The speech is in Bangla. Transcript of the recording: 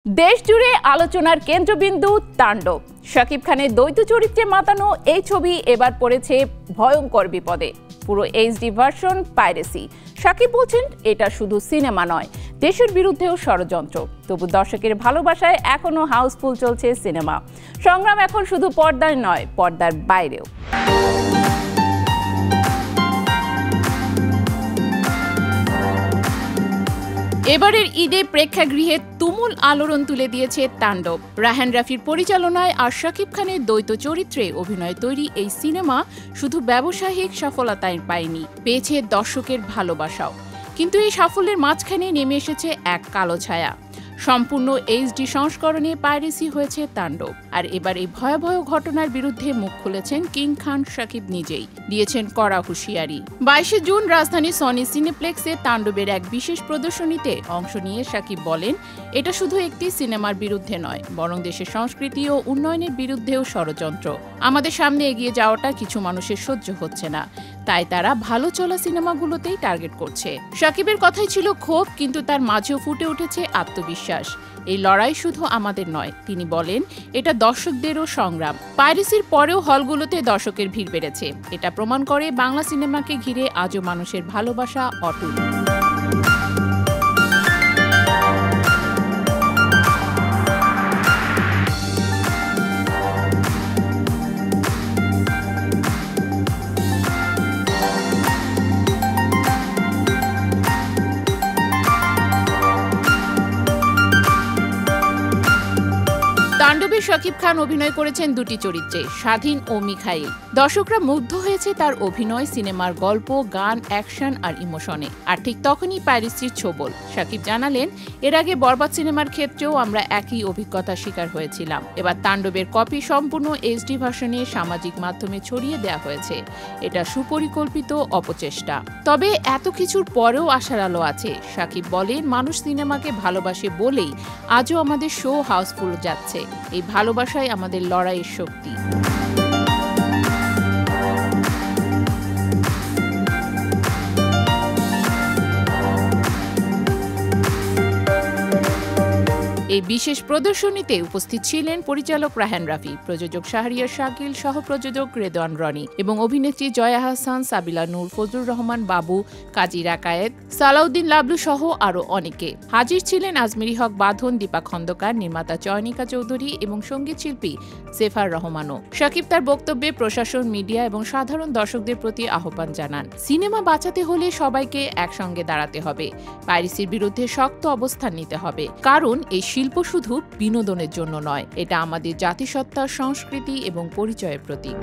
দেশ জুড়ে আলোচনার কেন্দ্রবিন্দু তাণ্ডব। শাকিব খানের দ্বৈত চরিত্রে মাতানো এই ছবি এবার পড়েছে ভয়ঙ্কর বিপদে। পুরো এইচডি ভার্সন পাইরেসি। শাকিব বলছেন এটা শুধু সিনেমা নয়, দেশের বিরুদ্ধেও ষড়যন্ত্র। তবু দর্শকের ভালোবাসায় এখনো হাউসফুল চলছে সিনেমা। সংগ্রাম এখন শুধু পর্দায় নয়, পর্দার বাইরেও। এবারের ঈদে প্রেক্ষাগৃহে তুমুল আলোড়ন তুলে দিয়েছে তাণ্ডব। রায়হান রাফির পরিচালনায় আর শাকিব খানের দ্বৈত চরিত্রে অভিনয় তৈরি এই সিনেমা শুধু ব্যবসায়িক সফলতাই পায়নি, পেয়েছে দর্শকের ভালোবাসাও। কিন্তু এই সাফল্যের মাঝখানে নেমে এসেছে এক কালো ছায়া। সম্পূর্ণ এইচডি সংস্করণে পাইরেসি হয়েছে তাণ্ডব। আর এবার এই ভয়াবহ ঘটনার বিরুদ্ধে মুখ খুলেছেন কিং খান শাকিব নিজেই, দিয়েছেন কড়া হুঁশিয়ারি। 22 জুন রাজধানী সনি সিনেপ্লেক্সে তাণ্ডবের এক বিশেষ প্রদর্শনীতে অংশ নিয়ে শাকিব বলেন, এটা শুধু একটি সিনেমার বিরুদ্ধে নয়, বরং দেশের সংস্কৃতি ও উন্নয়নের বিরুদ্ধেও ষড়যন্ত্র। আমাদের সামনে এগিয়ে যাওয়াটা কিছু মানুষের সহ্য হচ্ছে না, তাই তারা ভালো চলা সিনেমাগুলোতেই টার্গেট করছে। শাকিবের কথাই ছিল ক্ষোভ, কিন্তু তার মাঝেও ফুটে উঠেছে আত্মবিশ্বাস। এই লড়াই শুধু আমাদের নয়, তিনি বলেন, এটা দর্শকদেরও সংগ্রাম। পাইরেসির পরেও হলগুলোতে দর্শকের ভিড় বেড়েছে। এটা প্রমাণ করে বাংলা সিনেমাকে ঘিরে আজও মানুষের ভালোবাসা অটুট। তাণ্ডবে শাকিব খান অভিনয় করেছেন দুটি চরিত্রে, স্বাধীন ও মিখাইল। দর্শকরা মুগ্ধ হয়েছে তার অভিনয়, সিনেমার গল্প, গান, অ্যাকশন আর ইমোশনে। আর ঠিক তখনই পাইরেসির ছোবল। শাকিব জানালেন, এর আগে বরবাদ সিনেমার ক্ষেত্রেও আমরা একই অভিজ্ঞতার শিকার হয়েছিলাম। এবার তাণ্ডবের কপি সম্পূর্ণ এইচডি ভার্সনে সামাজিক মাধ্যমে ছড়িয়ে দেওয়া হয়েছে। এটা সুপরিকল্পিত অপচেষ্টা। তবে এত কিছুর পরেও আশার আলো আছে। শাকিব বলেন, মানুষ সিনেমাকে ভালোবাসে বলেই আজও আমাদের শো হাউসফুল যাচ্ছে। এই ভালোবাসাই আমাদের লড়াইয়ের শক্তি। এই বিশেষ প্রদর্শনীতে উপস্থিত ছিলেন পরিচালক রায়হান রাফি, প্রযোজক শাহরিয়ার শাকিল, সহ প্রযোজক রেদওয়ান রনি এবং অভিনেত্রী জয়া আহসান, সাবিলা নূর, ফজলুর রহমান বাবু, কাজী রাকায়েত, সালাউদ্দিন লাবলু সহ আরও অনেকে। হাজির ছিলেন আজমেরি হক বাঁধন, দীপা খন্দকার, নির্মাতা চয়নিকা চৌধুরী এবং সঙ্গীত শিল্পী সেফার রহমানও। শাকিব তার বক্তব্যে প্রশাসন, মিডিয়া এবং সাধারণ দর্শকদের প্রতি আহ্বান জানান, সিনেমা বাঁচাতে হলে সবাইকে একসঙ্গে দাঁড়াতে হবে। পাইরেসির বিরুদ্ধে শক্ত অবস্থান নিতে হবে, কারণ এই শিল্প শুধু বিনোদনের জন্য নয়, এটা আমাদের জাতিসত্তার, সংস্কৃতি এবং পরিচয়ের প্রতীক।